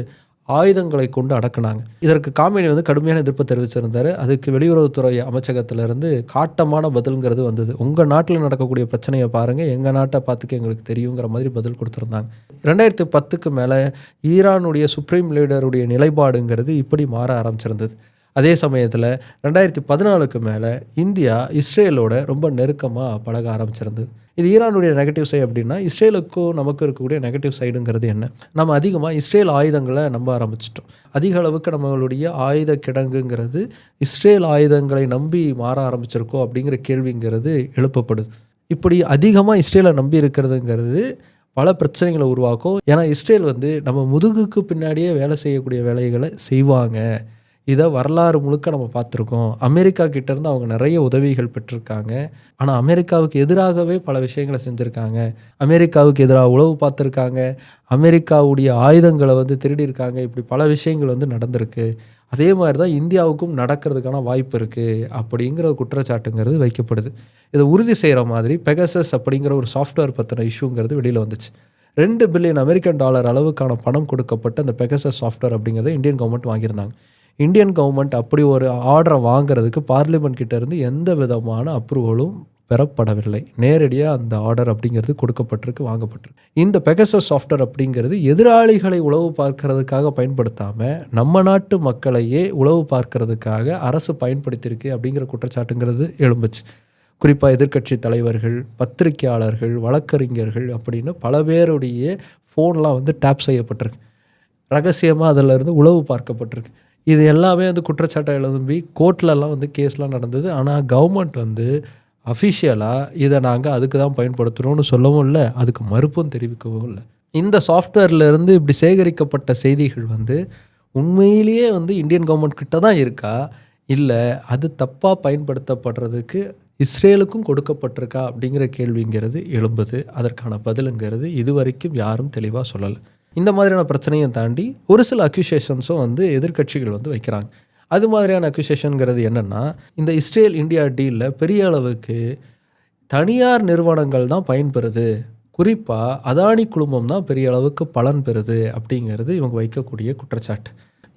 ஆயுதங்களை கொண்டு அடக்குனாங்க. இதற்கு காமெனி வந்து கடுமையான எதிர்ப்பு தெரிவிச்சிருந்தார். அதுக்கு வெளியுறவுத்துறை அமைச்சகத்திலிருந்து காட்டமான பதில்ங்கிறது வந்தது. உங்கள் நாட்டில் நடக்கக்கூடிய பிரச்சனையை பாருங்கள், எங்கள் நாட்டை பார்த்துக்க எங்களுக்கு தெரியுங்கிற மாதிரி பதில் கொடுத்துருந்தாங்க. 2010க்கு மேலே ஈரானுடைய சுப்ரீம் லீடருடைய நிலைப்பாடுங்கிறது இப்படி மாற ஆரம்பிச்சிருந்தது. அதே சமயத்தில் 2014க்கு மேலே இந்தியா இஸ்ரேலோட ரொம்ப நெருக்கமாக பழக ஆரம்பிச்சிருந்தது. இது ஈரானுடைய நெகட்டிவ் சைடு அப்படின்னா, இஸ்ரேலுக்கும் நமக்கு இருக்கக்கூடிய நெகட்டிவ் சைடுங்கிறது என்ன? நம்ம அதிகமாக இஸ்ரேல் ஆயுதங்களை நம்ப ஆரம்பிச்சிட்டோம். அதிக அளவுக்கு நம்மளுடைய ஆயுத கிடங்குங்கிறது இஸ்ரேல் ஆயுதங்களை நம்பி மாற ஆரம்பிச்சிருக்கோம் அப்படிங்கிற கேள்விங்கிறது எழுப்பப்படுது. இப்படி அதிகமாக இஸ்ரேலை நம்பி இருக்கிறதுங்கிறது பல பிரச்சனைகளை உருவாக்கும். ஏன்னா இஸ்ரேல் வந்து நம்ம முதுகுக்கு பின்னாடியே வேலை செய்யக்கூடிய வேலைகளை செய்வாங்க. இதை வரலாறு முழுக்க நம்ம பார்த்துருக்கோம். அமெரிக்கா கிட்டேருந்து அவங்க நிறைய உதவிகள் பெற்றிருக்காங்க. ஆனால் அமெரிக்காவுக்கு எதிராகவே பல விஷயங்களை செஞ்சுருக்காங்க. அமெரிக்காவுக்கு எதிராக உளவு பார்த்துருக்காங்க. அமெரிக்காவுடைய ஆயுதங்களை வந்து திருடியிருக்காங்க. இப்படி பல விஷயங்கள் வந்து நடந்திருக்கு. அதே மாதிரி தான் இந்தியாவுக்கும் நடக்கிறதுக்கான வாய்ப்பு இருக்குது அப்படிங்கிற குற்றச்சாட்டுங்கிறது வைக்கப்படுது. இதை உறுதி செய்கிற மாதிரி பெகசஸ் அப்படிங்கிற ஒரு சாஃப்ட்வேர் பற்றின இஷ்யூங்கிறது வெளியில் வந்துச்சு. $2 பில்லியன் அளவுக்கான பணம் கொடுக்கப்பட்ட அந்த பெகசஸ் சாஃப்ட்வேர் அப்படிங்கிறத இந்தியன் கவர்மெண்ட் வாங்கியிருந்தாங்க. இந்தியன் கவர்மெண்ட் அப்படி ஒரு ஆர்டரை வாங்குறதுக்கு பார்லிமெண்ட் கிட்டேருந்து எந்த விதமான அப்ரூவலும் பெறப்படவில்லை. நேரடியாக அந்த ஆர்டர் அப்படிங்கிறது கொடுக்கப்பட்டிருக்கு, வாங்கப்பட்டிருக்கு. இந்த பெகசஸ் சாஃப்ட்வேர் அப்படிங்கிறது எதிராளிகளை உளவு பார்க்கறதுக்காக பயன்படுத்தாமல் நம்ம நாட்டு மக்களையே உளவு பார்க்கறதுக்காக அரசு பயன்படுத்தியிருக்கு அப்படிங்கிற குற்றச்சாட்டுங்கிறது எழும்புச்சு. குறிப்பாக எதிர்க்கட்சி தலைவர்கள், பத்திரிகையாளர்கள், வழக்கறிஞர்கள் அப்படின்னு பல பேருடைய ஃபோன்லாம் வந்து டேப் செய்யப்பட்டிருக்கு. ரகசியமாக அதிலிருந்து உளவு பார்க்கப்பட்டிருக்கு. இது எல்லாமே வந்து குற்றச்சாட்டை எழும்பி கோர்ட்லலாம் வந்து கேஸ்லாம் நடந்தது. ஆனால் கவர்மெண்ட் வந்து அஃபிஷியலாக இதை நாங்கள் அதுக்கு தான் பயன்படுத்துகிறோம்னு சொல்லவும் இல்லை, அதுக்கு மறுப்பும் தெரிவிக்கவும் இல்லை. இந்த சாஃப்ட்வேர்லேருந்து இப்படி சேகரிக்கப்பட்ட செய்திகள் வந்து உண்மையிலேயே வந்து இந்தியன் கவர்மெண்ட் கிட்ட தான் இருக்கா, இல்லை அது தப்பாக பயன்படுத்தப்படுறதுக்கு இஸ்ரேலுக்கும் கொடுக்கப்பட்டிருக்கா அப்படிங்கிற கேள்விங்கிறது எழும்புது. அதற்கான பதிலுங்கிறது இதுவரைக்கும் யாரும் தெளிவாக சொல்லலை. இந்த மாதிரியான பிரச்சனையும் தாண்டி ஒரு சில அக்யூசேஷன்ஸும் வந்து எதிர்க்கட்சிகள் வந்து வைக்கிறாங்க. அது மாதிரியான அக்யூசேஷனுங்கிறது என்னென்னா, இந்த இஸ்ரேல் இந்தியா டீலில் பெரிய அளவுக்கு தனியார் நிறுவனங்கள் தான் பயன்பெறுது, குறிப்பாக அதானி குழுமம் தான் பெரிய அளவுக்கு பலன் பெறுது அப்படிங்கிறது இவங்க வைக்கக்கூடிய குற்றச்சாட்டு.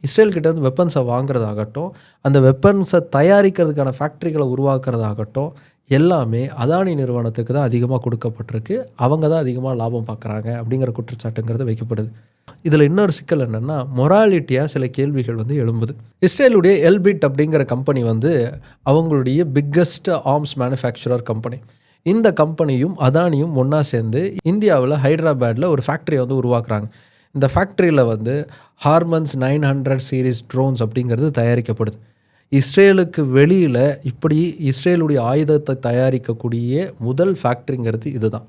இஸ்ரேல் கிட்டேருந்து வெப்பன்ஸை வாங்குறதாகட்டும், அந்த வெப்பன்ஸை தயாரிக்கிறதுக்கான ஃபேக்ட்ரிகளை உருவாக்குறதாகட்டும், எல்லாமே அதானி நிறுவனத்துக்கு தான் அதிகமாக கொடுக்கப்பட்டிருக்கு, அவங்க தான் அதிகமாக லாபம் பார்க்குறாங்க அப்படிங்கிற குற்றச்சாட்டுங்கிறது வைக்கப்படுது. இதில் இன்னொரு சிக்கல் என்னென்னா, மொராலிட்டியாக சில கேள்விகள் வந்து எழும்புது. இஸ்ரேலுடைய எல்பிட் அப்படிங்கிற கம்பெனி வந்து அவங்களுடைய பிக்கஸ்ட் ஆர்ம்ஸ் மேனுஃபேக்சரர் கம்பெனி. இந்த கம்பெனியும் அதானியும் ஒன்றா சேர்ந்து இந்தியாவில் ஹைதராபாத்தில் ஒரு ஃபேக்ட்ரியை வந்து உருவாக்குறாங்க. இந்த ஃபேக்ட்ரியில் வந்து ஹார்மன்ஸ் 900 சீரீஸ் ட்ரோன்ஸ் அப்படிங்கிறது தயாரிக்கப்படுது. இஸ்ரேலுக்கு வெளியில் இப்படி இஸ்ரேலுடைய ஆயுதத்தை தயாரிக்கக்கூடிய முதல் ஃபேக்ட்ரிங்கிறது இதுதான்.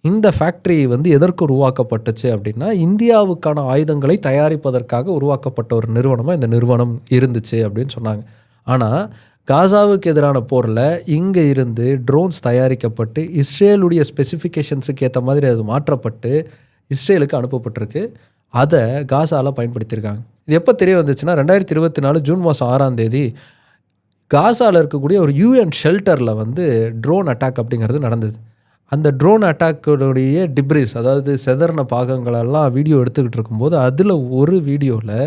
இந்த ஃபேக்ட்ரி வந்து எதற்கு உருவாக்கப்பட்டுச்சு அப்படின்னா, இந்தியாவுக்கான ஆயுதங்களை தயாரிப்பதற்காக உருவாக்கப்பட்ட ஒரு நிறுவனமாக இந்த நிறுவனம் இருந்துச்சு அப்படின்னு சொன்னாங்க. ஆனால் காசாவுக்கு எதிரான போரில் இங்கே இருந்து ட்ரோன்ஸ் தயாரிக்கப்பட்டு இஸ்ரேலுடைய ஸ்பெசிஃபிகேஷன்ஸுக்கு ஏற்ற மாதிரி அது மாற்றப்பட்டு இஸ்ரேலுக்கு அனுப்பப்பட்டிருக்கு. அதை காசாவில் பயன்படுத்தியிருக்காங்க. இது எப்போ தெரிய வந்துச்சுன்னா, 2024 ஜூன் மாதம் 6ஆம் தேதி காசாவில் இருக்கக்கூடிய ஒரு UN ஷெல்டரில் வந்து ட்ரோன் அட்டாக் அப்படிங்கிறது நடந்தது. அந்த ட்ரோன் அட்டாக்குடைய டிப்ரிஸ், அதாவது செதறின பாகங்களெல்லாம் வீடியோ எடுத்துக்கிட்டு இருக்கும்போது அதில் ஒரு வீடியோவில்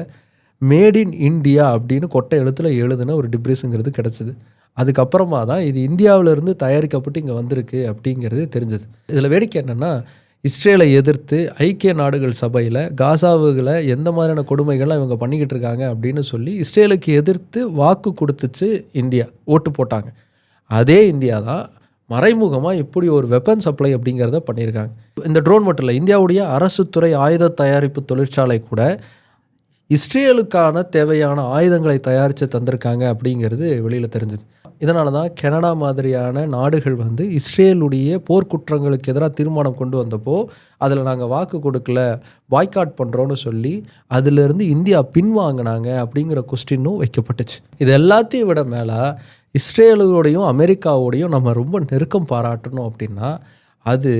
மேட் இன் இண்டியா அப்படின்னு கொட்டை எழுத்தில் எழுதுன ஒரு டிப்ரிஸுங்கிறது கிடச்சிது. அதுக்கப்புறமா தான் இது இந்தியாவிலேருந்து தயாரிக்கப்பட்டு இங்கே வந்திருக்கு அப்படிங்கிறது தெரிஞ்சது. இதில் வேடிக்கை என்னென்னா, இஸ்ரேலை எதிர்த்து ஐக்கிய நாடுகள் சபையில் காசாவுகளை எந்த மாதிரியான கொடுமைகள்லாம் இவங்க பண்ணிக்கிட்டு இருக்காங்க அப்படின்னு சொல்லி இஸ்ரேலுக்கு எதிர்த்து வாக்கு கொடுத்துச்சு இந்தியா, ஓட்டு போட்டாங்க. அதே இந்தியா தான் மறைமுகமாக இப்படி ஒரு வெப்பன் சப்ளை அப்படிங்கிறத பண்ணியிருக்காங்க. இந்த ட்ரோன் மட்டும் இல்லை, இந்தியாவுடைய அரசு துறை ஆயுத தயாரிப்பு தொழிற்சாலை கூட இஸ்ரேலுக்கான தேவையான ஆயுதங்களை தயாரித்து தந்திருக்காங்க அப்படிங்கிறது வெளியில் தெரிஞ்சுது. இதனால தான் கனடா மாதிரியான நாடுகள் வந்து இஸ்ரேலுடைய போர்க்குற்றங்களுக்கு எதிராக தீர்மானம் கொண்டு வந்தப்போ அதில் நாங்கள் வாக்கு கொடுக்கல, பாய்காட் பண்ணுறோன்னு சொல்லி அதிலிருந்து இந்தியா பின்வாங்கினாங்க அப்படிங்கிற கொஸ்டினும் வைக்கப்பட்டுச்சு. இது எல்லாத்தையும் விட மேலே இஸ்ரேலோடையும் அமெரிக்காவோடையும் நம்ம ரொம்ப நெருக்கம் பாராட்டணும் அப்படின்னா அது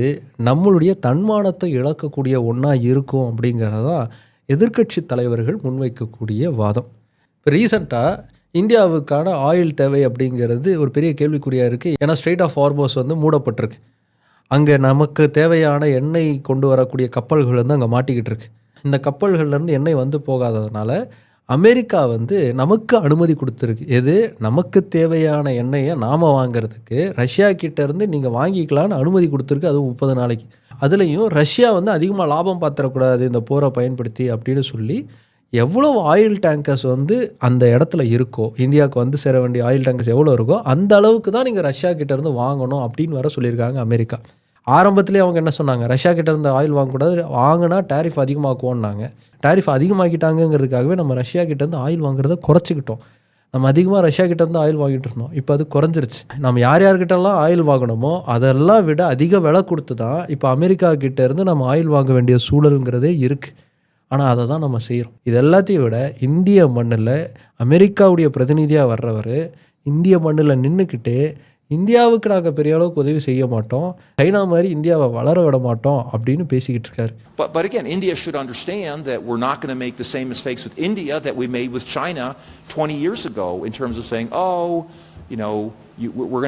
நம்மளுடைய தன்மானத்தை இழக்கக்கூடிய ஒன்றா இருக்கும் அப்படிங்கிறது தான் எதிர்க்கட்சி தலைவர்கள் முன்வைக்கக்கூடிய வாதம். இப்போ ரீசெண்டாக இந்தியாவுக்கான ஆயில் தேவை அப்படிங்கிறது ஒரு பெரிய கேள்விக்குறியாக இருக்குது. ஏன்னா ஸ்ட்ரெய்ட் ஆஃப் ஹார்மஸ் வந்து மூடப்பட்டிருக்கு. அங்கே நமக்கு தேவையான எண்ணெய் கொண்டு வரக்கூடிய கப்பல்கள் வந்து அங்கே மாட்டிக்கிட்டு இருக்கு. இந்த கப்பல்கள்லேருந்து எண்ணெய் வந்து போகாததுனால அமெரிக்கா வந்து நமக்கு அனுமதி கொடுத்துருக்கு. எது, நமக்கு தேவையான எண்ணெயை நாம் வாங்கிறதுக்கு ரஷ்யா கிட்டேருந்து நீங்கள் வாங்கிக்கலான்னு அனுமதி கொடுத்துருக்கு, அதுவும் 30 நாளைக்கு. அதுலேயும் ரஷ்யா வந்து அதிகமாக லாபம் பார்த்துடக்கூடாது இந்த போரை பயன்படுத்தி அப்படின்னு சொல்லி எவ்வளோ ஆயில் டேங்கர்ஸ் வந்து அந்த இடத்துல இருக்கோ, இந்தியாவுக்கு வந்து சேர வேண்டிய ஆயில் டேங்கர்ஸ் எவ்வளோ இருக்கோ அந்த அளவுக்கு தான் நீங்கள் ரஷ்யா கிட்டேருந்து வாங்கணும் அப்படின்னு வர சொல்லியிருக்காங்க அமெரிக்கா. ஆரம்பத்துலேயே அவங்க என்ன சொன்னாங்க, ரஷ்யா கிட்டேருந்து ஆயில் வாங்கக்கூடாது, வாங்கினா டேரிஃப் அதிகமாக்குவோன்னாங்க. டேரிஃப் அதிகமாக்கிட்டாங்கிறதுக்காகவே நம்ம ரஷ்யா கிட்டேருந்து ஆயில் வாங்குறத குறைச்சிக்கிட்டோம். நம்ம அதிகமாக ரஷ்யா கிட்டேருந்து ஆயில் வாங்கிட்டு இருந்தோம், இப்போ அது குறைஞ்சிருச்சு. நம்ம யார்கிட்டலாம் ஆயில் வாங்கணுமோ அதெல்லாம் விட அதிக விலை கொடுத்து தான் இப்போ அமெரிக்கா கிட்டேருந்து நம்ம ஆயில் வாங்க வேண்டிய சூழலுங்கிறதே இருக்குது. ஆனால் அதை தான் நம்ம செய்கிறோம். இது எல்லாத்தையும் விட இந்திய மண்ணில் அமெரிக்காவுடைய பிரதிநிதியாக வர்றவர் இந்திய மண்ணில் நின்றுக்கிட்டு இந்தியாவுக்கு நாங்கள் பெரிய அளவுக்கு உதவி செய்ய மாட்டோம், சைனா மாதிரி இந்தியாவை வளர விட மாட்டோம் அப்படின்னு பேசிக்கிட்டு இருக்காரு. But again, India should understand that we're not going to make the same mistakes with India that we made with China 20 years ago in terms of saying, oh, you know, we're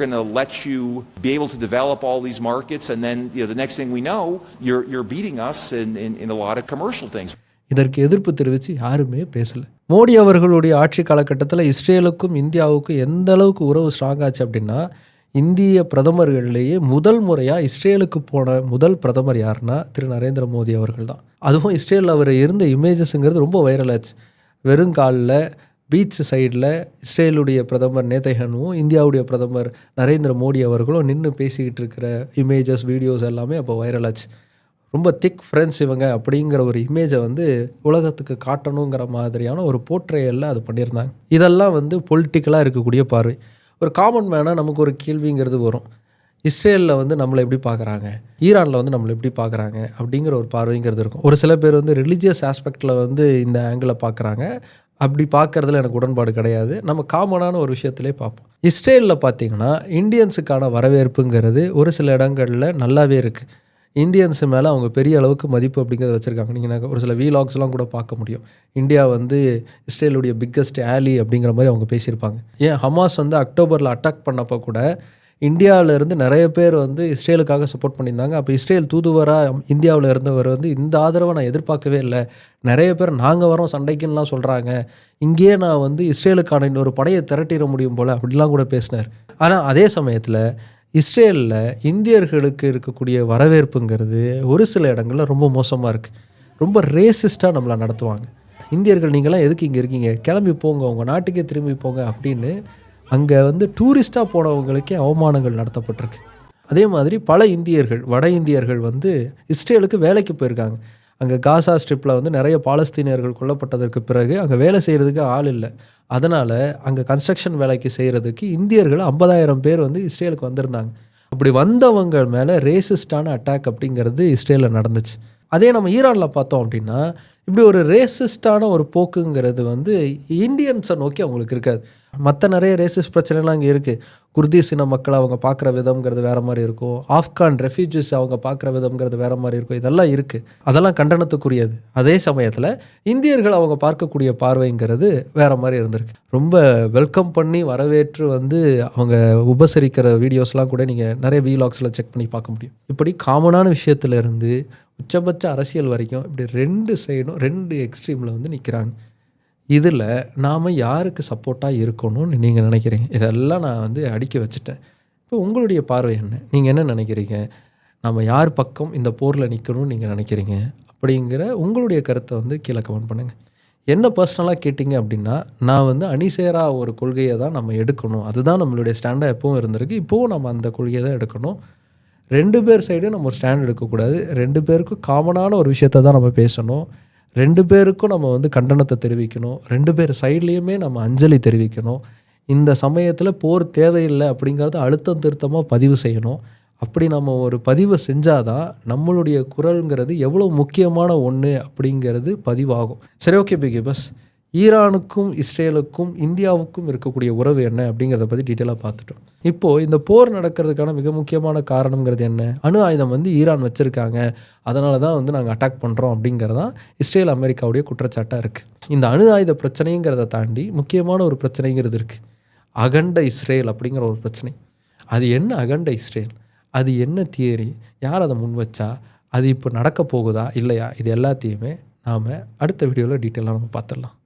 going to let you be able to develop all these markets, and then the next thing we know, you're beating us in a lot of commercial things. இதற்கு எதிர்ப்பு தெரிவித்து யாருமே பேசலை. மோடி அவர்களுடைய ஆட்சி காலகட்டத்தில் இஸ்ரேலுக்கும் இந்தியாவுக்கும் எந்த அளவுக்கு உறவு ஸ்ட்ராங் ஆச்சு அப்படின்னா, இந்திய பிரதமர்களிலேயே முதல் முறையாக இஸ்ரேலுக்கு போன முதல் பிரதமர் யாருன்னா திரு நரேந்திர மோடி அவர்கள் தான். அதுவும் இஸ்ரேலில் அவர் இருந்த இமேஜஸ்ங்கிறது ரொம்ப வைரல் ஆச்சு. வெறுங்காலில் பீச் சைடில் இஸ்ரேலுடைய பிரதமர் நேதன்யாஹூவும் இந்தியாவுடைய பிரதமர் நரேந்திர மோடி அவர்களும் நின்று பேசிக்கிட்டு இருக்கிற இமேஜஸ் வீடியோஸ் எல்லாமே அப்போ வைரல் ஆச்சு. ரொம்ப திக் ஃப்ரெண்ட்ஸ் இவங்க அப்படிங்கிற ஒரு இமேஜை வந்து உலகத்துக்கு காட்டணுங்கிற மாதிரியான ஒரு போர்ட்ரேயலில் அது பண்ணியிருந்தாங்க. இதெல்லாம் வந்து பொலிட்டிக்கலாக இருக்கக்கூடிய பார்வை. ஒரு காமன் மேனாக நமக்கு ஒரு கேள்விங்கிறது வரும். இஸ்ரேலில் வந்து நம்மளை எப்படி பார்க்குறாங்க, ஈரானில் வந்து நம்மளை எப்படி பார்க்குறாங்க அப்படிங்கிற ஒரு பார்வைங்கிறது இருக்கும். ஒரு சில பேர் வந்து ரிலீஜியஸ் ஆஸ்பெக்டில் வந்து இந்த ஆங்கிளில் பார்க்குறாங்க. அப்படி பார்க்குறதுல எனக்கு உடன்பாடு கிடையாது. நம்ம காமனான ஒரு விஷயத்திலே பார்ப்போம். இஸ்ரேலில் பார்த்திங்கன்னா இந்தியன்ஸுக்கான வரவேற்புங்கிறது ஒரு சில இடங்களில் நல்லாவே இருக்குது. இந்தியன்ஸு மேலே அவங்க பெரிய அளவுக்கு மதிப்பு அப்படிங்கிறத வச்சுருக்காங்க. நீங்கள் ஒரு சில வீலாக்ஸ்லாம் கூட பார்க்க முடியும். இந்தியா வந்து இஸ்ரேலுடைய பிக்கஸ்ட் ஆலி அப்படிங்கிற மாதிரி அவங்க பேசியிருப்பாங்க. ஏன் ஹமாஸ் வந்து அக்டோபரில் அட்டாக் பண்ணப்போ கூட இந்தியாவிலேருந்து நிறைய பேர் வந்து இஸ்ரேலுக்காக சப்போர்ட் பண்ணியிருந்தாங்க. அப்போ இஸ்ரேல் தூதுவராக இந்தியாவில் இருந்தவர் வந்து இந்த ஆதரவை நான் எதிர்பார்க்கவே இல்லை, நிறைய பேர் நாங்கள் வரோம் சண்டைக்குன்னெலாம் சொல்கிறாங்க, இங்கேயே நான் வந்து இஸ்ரேலுக்கான இன்னொரு படையை திரட்டிட முடியும் போல் அப்படிலாம் கூட பேசினார். ஆனால் அதே சமயத்தில் இஸ்ரேலில் இந்தியர்களுக்கு இருக்கக்கூடிய வரவேற்புங்கிறது ஒரு சில இடங்களில் ரொம்ப மோசமாக இருக்குது. ரொம்ப ரேசிஸ்ட்டாக நம்மளை நடத்துவாங்க. இந்தியர்கள் நீங்களாம் எதுக்கு இங்கே இருக்கீங்க, கிளம்பி போங்க, உங்கள் நாட்டுக்கே திரும்பி போங்க அப்படின்னு அங்கே வந்து டூரிஸ்ட்டாக போனவங்களுக்கே அவமானங்கள் நடத்தப்பட்டிருக்கு. அதே மாதிரி பல இந்தியர்கள், வட இந்தியர்கள் வந்து இஸ்ரேலுக்கு வேலைக்கு போயிருக்காங்க. அங்கே காசா ஸ்ட்ரிப்பில் வந்து நிறைய பாலஸ்தீனியர்கள் கொல்லப்பட்டதற்கு பிறகு அங்கே வேலை செய்கிறதுக்கு ஆள் இல்லை. அதனால் அங்கே கன்ஸ்ட்ரக்ஷன் வேலைக்கு செய்கிறதுக்கு இந்தியர்கள் 50,000 பேர் வந்து இஸ்ரேலுக்கு வந்திருந்தாங்க. அப்படி வந்தவங்க மேலே ரேசிஸ்டான அட்டாக் அப்படிங்கிறது இஸ்ரேலில் நடந்துச்சு. அதே நம்ம ஈரானில் பார்த்தோம் அப்படின்னா இப்படி ஒரு ரேசிஸ்டான ஒரு போக்குங்கிறது வந்து இந்தியன்ஸை நோக்கி அவங்களுக்கு இருக்காது. மற்ற நிறைய ரேசிஸ்ட் பிரச்சனைலாம் இங்கே இருக்குது. குர்தீஸ் இன மக்களை அவங்க பார்க்குற விதம்ங்கிறது வேறு மாதிரி இருக்கும். ஆப்கான் ரெஃப்யூஜிஸ் அவங்க பார்க்குற விதம்ங்கிறது வேறு மாதிரி இருக்கும். இதெல்லாம் இருக்குது. அதெல்லாம் கண்டனத்துக்குரியது. அதே சமயத்தில் இந்தியர்கள் அவங்க பார்க்கக்கூடிய பார்வைங்கிறது வேறு மாதிரி இருந்திருக்கு. ரொம்ப வெல்கம் பண்ணி வரவேற்று வந்து அவங்க உபசரிக்கிற வீடியோஸ்லாம் கூட நீங்கள் நிறைய வீலாக்ஸில் செக் பண்ணி பார்க்க முடியும். இப்படி காமனான விஷயத்துலேருந்து உச்சபட்ச அரசியல் வரைக்கும் இப்படி 2 சைடும் 2 எக்ஸ்ட்ரீமில் வந்து நிற்கிறாங்க. இதில் நாம் யாருக்கு சப்போர்ட்டாக இருக்கணும்னு நீங்கள் நினைக்கிறீங்க? இதெல்லாம் நான் வந்து அடுக்கி வச்சுட்டேன். இப்போ உங்களுடைய பார்வை என்ன? நீங்கள் என்ன நினைக்கிறீங்க? நம்ம யார் பக்கம் இந்த போரில் நிற்கணும்னு நீங்கள் நினைக்கிறீங்க அப்படிங்கிற உங்களுடைய கருத்தை வந்து கீழே கமெண்ட் பண்ணுங்கள். என்ன பர்சனலாக கேட்டிங்க அப்படின்னா, நான் வந்து அணிசேரா ஒரு கொள்கையை தான் நம்ம எடுக்கணும், அதுதான் நம்மளுடைய ஸ்டாண்டாக எப்பவும் இருந்திருக்கு, இப்போவும் நம்ம அந்த கொள்கையை தான் எடுக்கணும். 2 பேர் சைடும் நம்ம ஒரு ஸ்டாண்ட் எடுக்கக்கூடாது. 2 பேருக்கும் காமனான ஒரு விஷயத்தை தான் நம்ம பேசணும். 2 பேருக்கும் நம்ம வந்து கண்டனத்தை தெரிவிக்கணும். 2 பேர் சைட்லேயுமே நம்ம அஞ்சலி தெரிவிக்கணும். இந்த சமயத்தில் போர் தேவையில்லை அப்படிங்கிறத அழுத்தம் திருத்தமாக பதிவு செய்யணும். அப்படி நம்ம ஒரு பதிவை செஞ்சாதான் நம்மளுடைய குரல்ங்கிறது எவ்வளோ முக்கியமான ஒன்று அப்படிங்கிறது பதிவாகும். சரி, ஓகே பிகி பஸ். ஈரானுக்கும் இஸ்ரேலுக்கும் இந்தியாவுக்கும் இருக்கக்கூடிய உறவு என்ன அப்படிங்கிறத பற்றி டீட்டெயிலாக பார்த்துட்டோம். இப்போது இந்த போர் நடக்கிறதுக்கான மிக முக்கியமான காரணங்கிறது என்ன? அணு ஆயுதம் வந்து ஈரான் வச்சுருக்காங்க, அதனால தான் வந்து நாங்கள் அட்டாக் பண்ணுறோம் அப்படிங்கிறதான் இஸ்ரேல் அமெரிக்காவுடைய குற்றச்சாட்டாக இருக்குது. இந்த அணு ஆயுத பிரச்சனைங்கிறத தாண்டி முக்கியமான ஒரு பிரச்சனைங்கிறது இருக்குது. அகண்ட இஸ்ரேல் அப்படிங்கிற ஒரு பிரச்சனை. அது என்ன அகண்ட இஸ்ரேல்? அது என்ன தியரி? யார் அதை முன் வச்சா? அது இப்போ நடக்க போகுதா இல்லையா? இது எல்லாத்தையுமே நாம் அடுத்த வீடியோவில் டீட்டெயிலாக நம்ம பார்த்துடலாம்.